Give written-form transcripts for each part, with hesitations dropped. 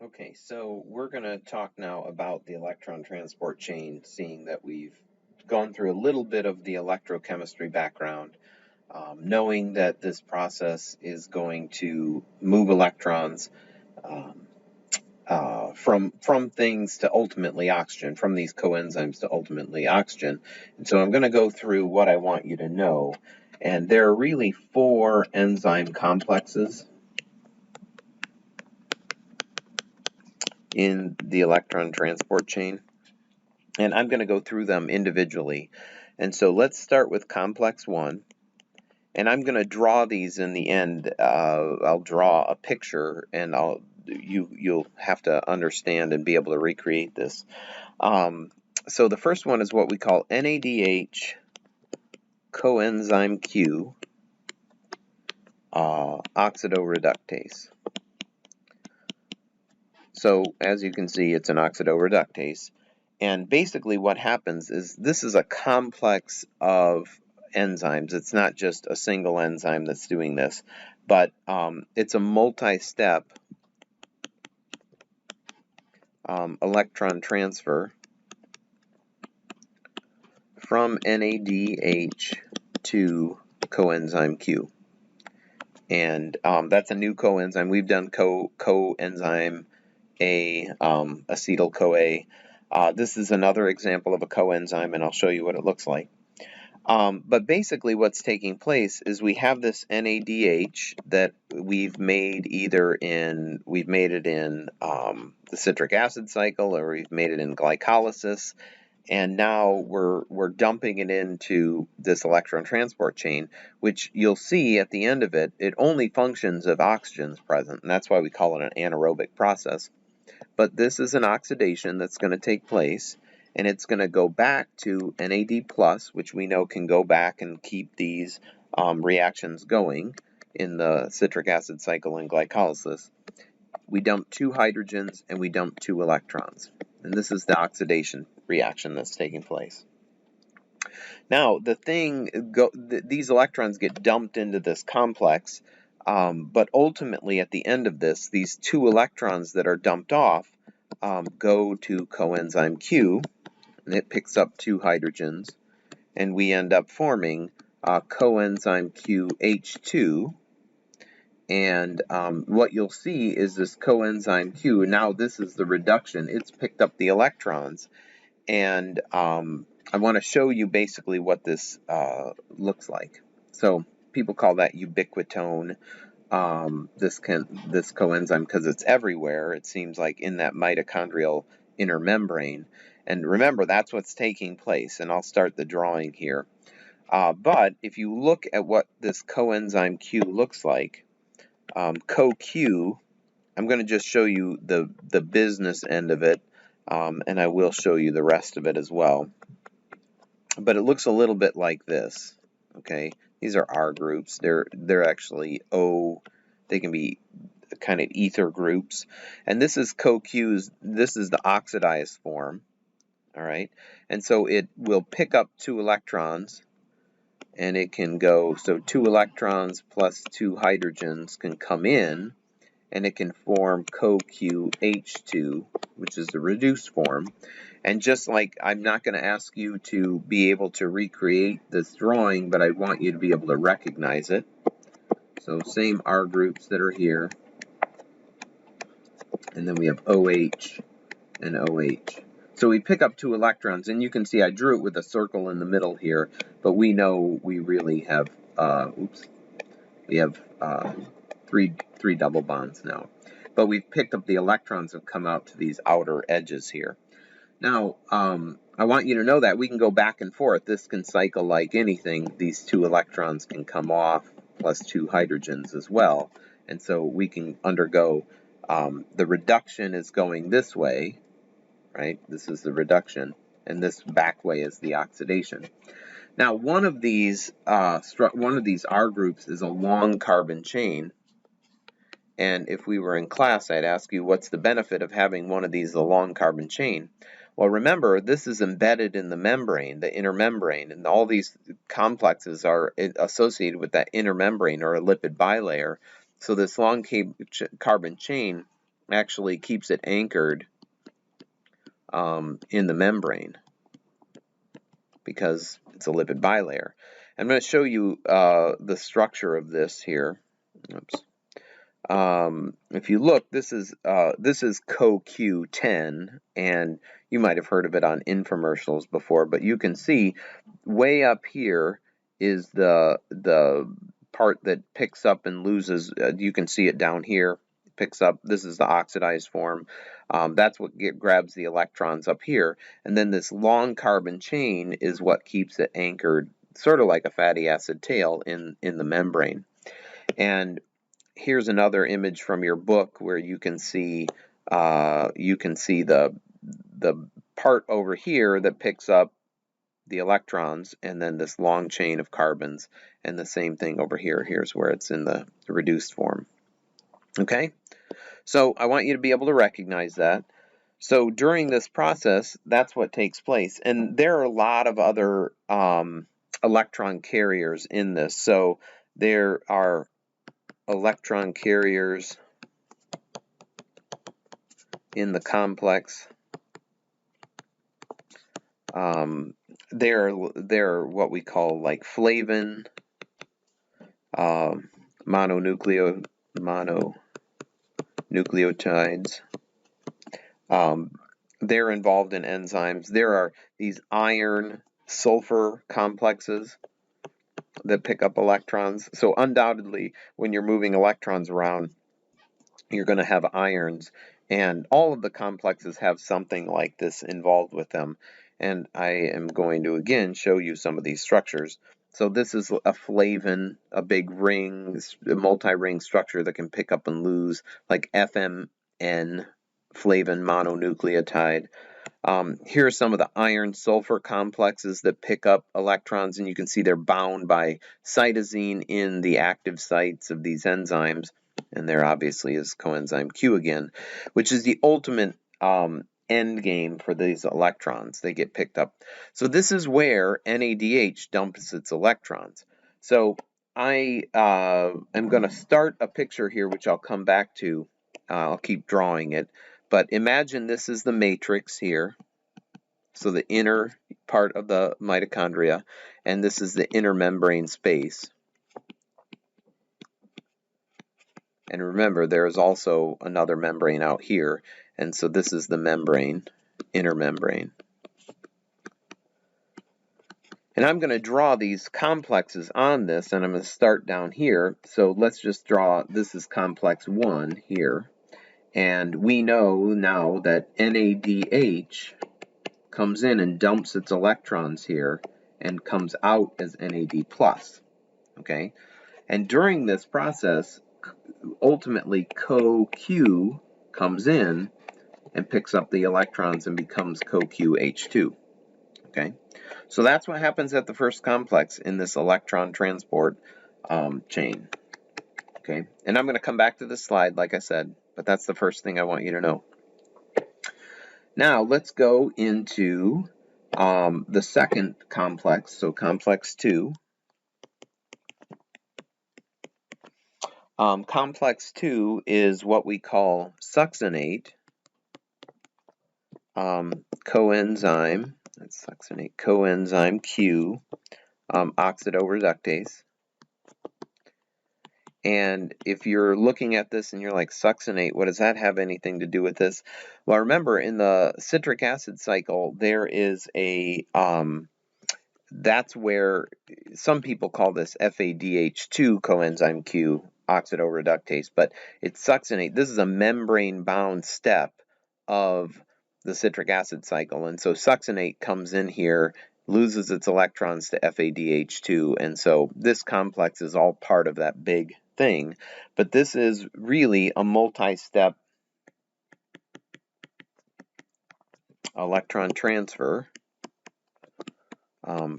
Okay, so we're going to talk now about the electron transport chain, seeing that we've gone through a little bit of the electrochemistry background, knowing that this process is going to move electrons um, from things to ultimately oxygen, from these coenzymes to ultimately oxygen. And so I'm going to go through what I want you to know. And there are really four enzyme complexes in the electron transport chain. And I'm going to go through them individually. And so let's start with complex 1. And I'm going to draw these in the end. I'll draw a picture, and you'll have to understand and be able to recreate this. So the first one is what we call NADH coenzyme Q oxidoreductase. So as you can see, it's an oxidoreductase. And basically what happens is this is a complex of enzymes. It's not just a single enzyme that's doing this, but it's a multi-step electron transfer from NADH to coenzyme Q. And that's a new coenzyme. We've done coenzyme A, acetyl-CoA. This is another example of a coenzyme, and I'll show you what it looks like. But basically what's taking place is we have this NADH that we've made it in the citric acid cycle, or we've made it in glycolysis, and now we're dumping it into this electron transport chain, which you'll see at the end of it, it only functions if oxygen's present, and that's why we call it an anaerobic process. But this is an oxidation that's going to take place, and it's going to go back to NAD+, which we know can go back and keep these reactions going in the citric acid cycle and glycolysis. We dump 2 hydrogens and we dump 2 electrons. And this is the oxidation reaction that's taking place. Now, these electrons get dumped into this complex, but ultimately at the end of this, these 2 electrons that are dumped off go to coenzyme Q, and it picks up 2 hydrogens, and we end up forming coenzyme QH2. And what you'll see is this coenzyme Q. Now this is the reduction. It's picked up the electrons. And I want to show you basically what this looks like. So people call that ubiquitone, this coenzyme, because it's everywhere. It seems like in that mitochondrial inner membrane. And remember, that's what's taking place. And I'll start the drawing here. But if you look at what this coenzyme Q looks like, CoQ, I'm going to just show you the business end of it, and I will show you the rest of it as well. But it looks a little bit like this. Okay, these are R groups. They're actually they can be kind of ether groups, and this is CoQ's. This is the oxidized form. All right, and so it will pick up 2 electrons. And it can go, so 2 electrons plus 2 hydrogens can come in, and it can form CoQH2, which is the reduced form. And just like, I'm not going to ask you to be able to recreate this drawing, but I want you to be able to recognize it. So same R groups that are here. And then we have OH and OH. So we pick up 2 electrons, and you can see I drew it with a circle in the middle here, but we know we really have, three double bonds now. But we've picked up the electrons have come out to these outer edges here. Now, I want you to know that we can go back and forth. This can cycle like anything. These 2 electrons can come off, plus 2 hydrogens as well. And so we can undergo, the reduction is going this way, right? This is the reduction, and this back way is the oxidation. Now, one of these R groups is a long carbon chain, and if we were in class, I'd ask you, what's the benefit of having one of these, a long carbon chain? Well, remember, this is embedded in the membrane, the inner membrane, and all these complexes are associated with that inner membrane or a lipid bilayer. So this long carbon chain actually keeps it anchored in the membrane because it's a lipid bilayer. I'm going to show you the structure of this here. Oops. If you look, this is CoQ10, and you might have heard of it on infomercials before, but you can see way up here is the part that picks up and loses. You can see it down here. Picks up. This is the oxidized form. That's what grabs the electrons up here, and then this long carbon chain is what keeps it anchored, sort of like a fatty acid tail in the membrane. And here's another image from your book where you can see the part over here that picks up the electrons, and then this long chain of carbons, and the same thing over here. Here's where it's in the reduced form. Okay, so I want you to be able to recognize that. So during this process, that's what takes place, and there are a lot of other electron carriers in this. So there are electron carriers in the complex. They're what we call like flavin, mononucleotides. They're involved in enzymes. There are these iron-sulfur complexes that pick up electrons. So undoubtedly, when you're moving electrons around, you're going to have ions, and all of the complexes have something like this involved with them. And I am going to again show you some of these structures. So this is a flavin, a big ring, a multi-ring structure that can pick up and lose, like FMN, flavin mononucleotide. Here are some of the iron-sulfur complexes that pick up electrons, and you can see they're bound by cytosine in the active sites of these enzymes. And there obviously is coenzyme Q again, which is the ultimate end game for these electrons. They get picked up. So this is where NADH dumps its electrons. So I am going to start a picture here, which I'll come back to. I'll keep drawing it. But imagine this is the matrix here. So the inner part of the mitochondria, and this is the inner membrane space. And remember, there is also another membrane out here, and so this is the membrane, inner membrane. And I'm going to draw these complexes on this, and I'm going to start down here. So let's just draw, this is complex 1 here. And we know now that NADH comes in and dumps its electrons here and comes out as NAD+. Okay? And during this process, ultimately CoQ comes in and picks up the electrons and becomes CoQH2. Okay, so that's what happens at the first complex in this electron transport chain. Okay, and I'm going to come back to this slide, like I said, but that's the first thing I want you to know. Now let's go into the second complex, so complex 2. Complex 2 is what we call succinate coenzyme. That's succinate coenzyme Q, oxidoreductase. And if you're looking at this and you're like, succinate, what does that have anything to do with this? Well, remember, in the citric acid cycle, there is a, that's where some people call this FADH2 coenzyme Q, oxidoreductase, but it's succinate. This is a membrane-bound step of the citric acid cycle, and so succinate comes in here, loses its electrons to FADH2, and so this complex is all part of that big thing, but this is really a multi-step electron transfer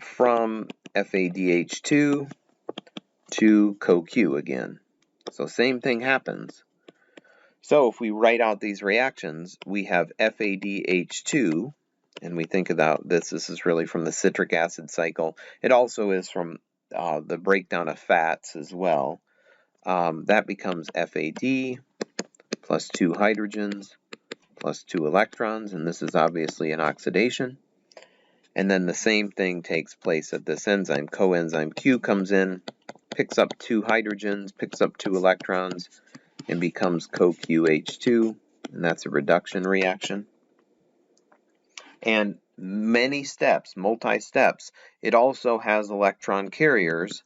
from FADH2 to CoQ again. So same thing happens. So if we write out these reactions, we have FADH2, and we think about this is really from the citric acid cycle. It also is from the breakdown of fats as well. That becomes FAD plus 2 hydrogens plus 2 electrons, and this is obviously an oxidation. And then the same thing takes place at this enzyme. Coenzyme Q comes in, picks up 2 hydrogens, picks up 2 electrons, and becomes CoQH2, and that's a reduction reaction. And many steps, multi-steps. It also has electron carriers.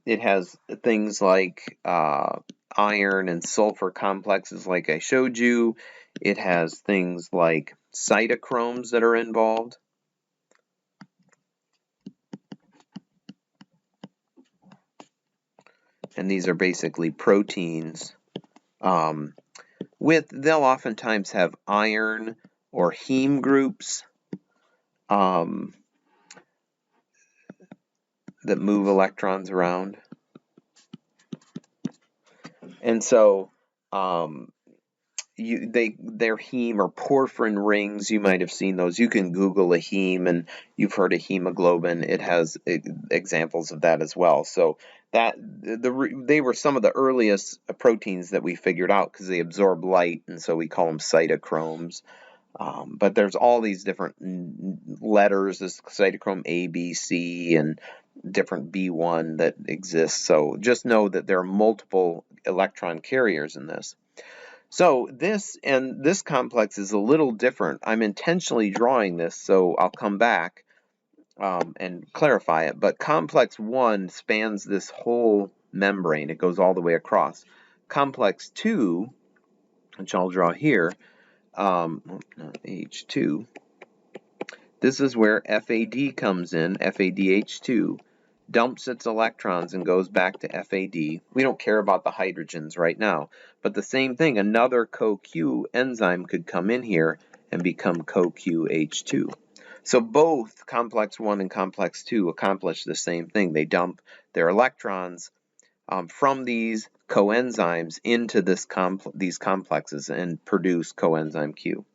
It has things like iron and sulfur complexes like I showed you. It has things like cytochromes that are involved. And these are basically proteins. They'll oftentimes have iron or heme groups that move electrons around. And so they're heme or porphyrin rings. You might have seen those. You can Google a heme, and you've heard of hemoglobin. It has examples of that as well. So they were some of the earliest proteins that we figured out because they absorb light, and so we call them cytochromes. But there's all these different letters, this cytochrome A, B, C, and different B1 that exist. So just know that there are multiple electron carriers in this. So this complex is a little different. I'm intentionally drawing this, so I'll come back and clarify it. But complex 1 spans this whole membrane. It goes all the way across. Complex 2, which I'll draw here, H2, this is where FAD comes in, FADH2, dumps its electrons and goes back to FAD. We don't care about the hydrogens right now, but the same thing, another CoQ enzyme could come in here and become CoQH2. So both complex 1 and complex 2 accomplish the same thing. They dump their electrons from these coenzymes into these complexes and produce coenzyme Q,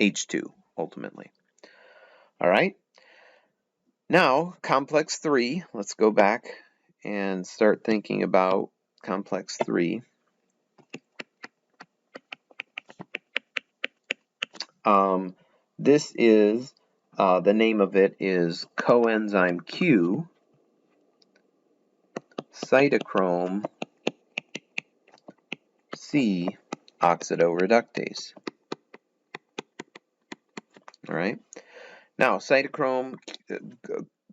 H2 ultimately. All right. Now, complex 3, let's go back and start thinking about complex 3. This is, the name of it is coenzyme Q, cytochrome C oxidoreductase. All right. Now, cytochrome,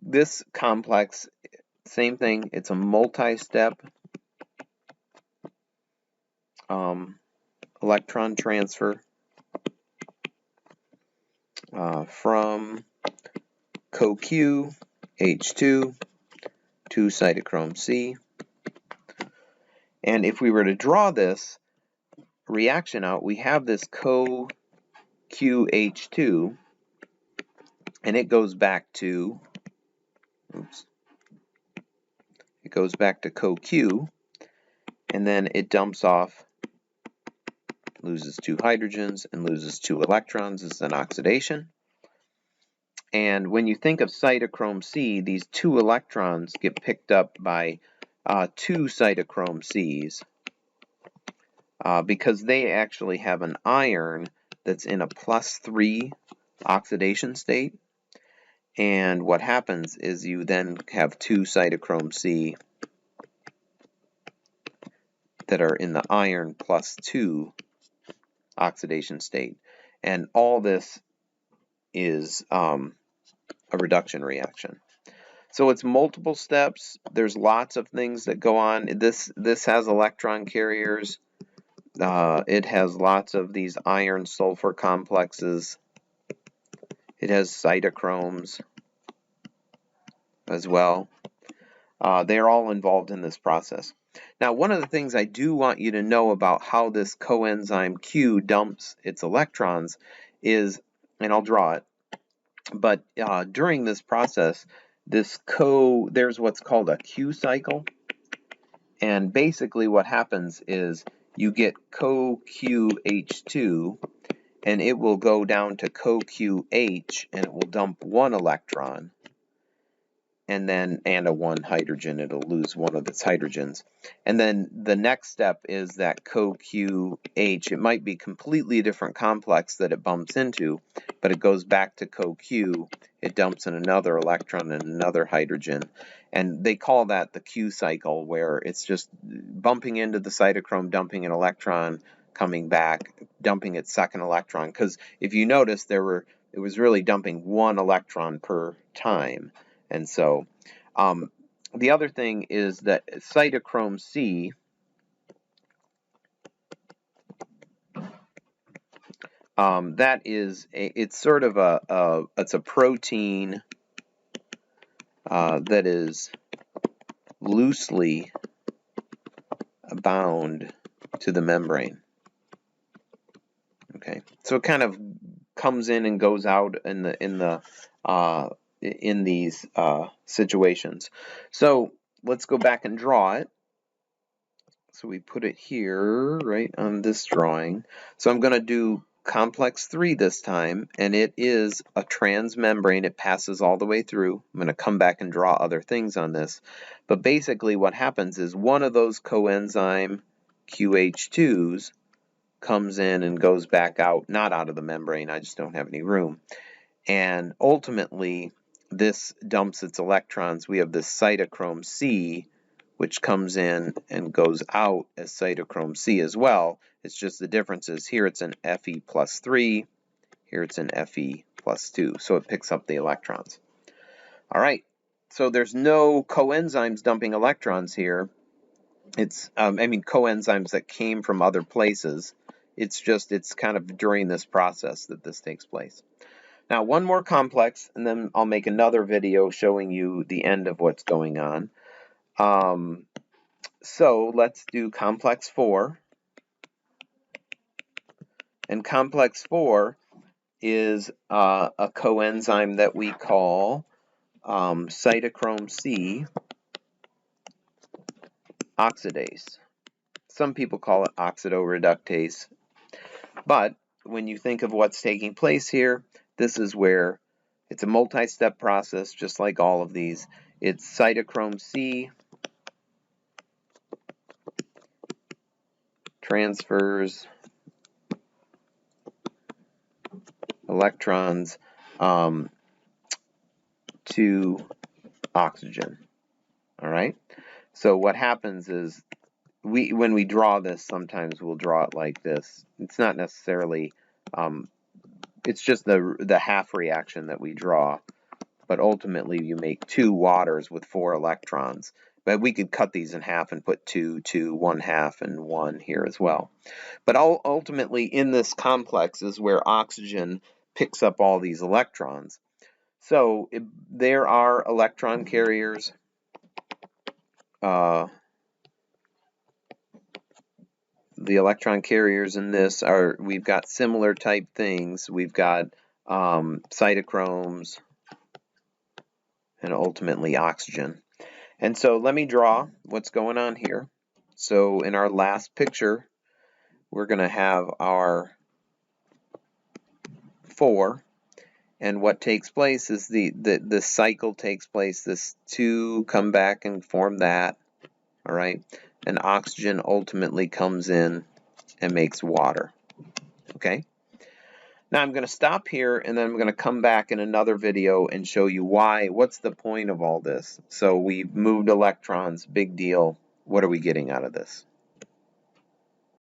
this complex, same thing. It's a multi-step electron transfer from CoQ H2 to cytochrome C. And if we were to draw this reaction out, we have this CoQH2, and it goes back to, it goes back to CoQ, and then it dumps off, loses 2 hydrogens and loses 2 electrons. This is an oxidation. And when you think of cytochrome C, these 2 electrons get picked up by 2 cytochrome Cs because they actually have an iron that's in a +3 oxidation state. And what happens is you then have 2 cytochrome C that are in the iron +2 oxidation state. And all this is a reduction reaction. So it's multiple steps. There's lots of things that go on. This has electron carriers. It has lots of these iron-sulfur complexes. It has cytochromes as well. They're all involved in this process. Now, one of the things I do want you to know about how this coenzyme Q dumps its electrons is, and I'll draw it, but during this process, there's what's called a Q cycle. And basically what happens is you get CoQH2, and it will go down to CoQH, and it will dump 1 electron. and a 1 hydrogen. It'll lose one of its hydrogens. And then the next step is that CoQH. It might be completely different complex that it bumps into, but it goes back to CoQ. It dumps in another electron and another hydrogen. And they call that the Q cycle, where it's just bumping into the cytochrome, dumping an electron, coming back, dumping its second electron. Because if you notice, it was really dumping 1 electron per time. And so the other thing is that cytochrome C, that is it's sort of it's a protein that is loosely bound to the membrane. Okay, so it kind of comes in and goes out in these situations. So let's go back and draw it. So we put it here, right on this drawing. So I'm going to do complex 3 this time, and it is a transmembrane. It passes all the way through. I'm going to come back and draw other things on this. But basically what happens is one of those coenzyme QH2s comes in and goes back out, not out of the membrane, I just don't have any room. And ultimately, this dumps its electrons. We have this cytochrome C, which comes in and goes out as cytochrome C as well. It's just the difference is here it's an Fe+3, here it's an Fe+2, so it picks up the electrons. All right, so there's no coenzymes dumping electrons here. It's, coenzymes that came from other places. It's kind of during this process that this takes place. Now, one more complex, and then I'll make another video showing you the end of what's going on. So let's do complex 4. And complex 4 is a coenzyme that we call cytochrome C oxidase. Some people call it oxidoreductase. But when you think of what's taking place here, this is where it's a multi-step process, just like all of these. It's cytochrome C transfers electrons to oxygen. All right. So what happens is when we draw this, sometimes we'll draw it like this. It's not necessarily, it's just the half reaction that we draw. But ultimately, you make 2 waters with 4 electrons. But we could cut these in half and put 2, 2, 1/2, and 1 here as well. But ultimately, in this complex is where oxygen picks up all these electrons. So there are electron carriers. The electron carriers in this we've got similar type things. We've got cytochromes and ultimately oxygen. And so let me draw what's going on here. So in our last picture, we're going to have our 4. And what takes place is the cycle takes place. This 2 come back and form that. All right. And oxygen ultimately comes in and makes water. Okay. Now I'm going to stop here, and then I'm going to come back in another video and show you what's the point of all this. So we've moved electrons, big deal. What are we getting out of this?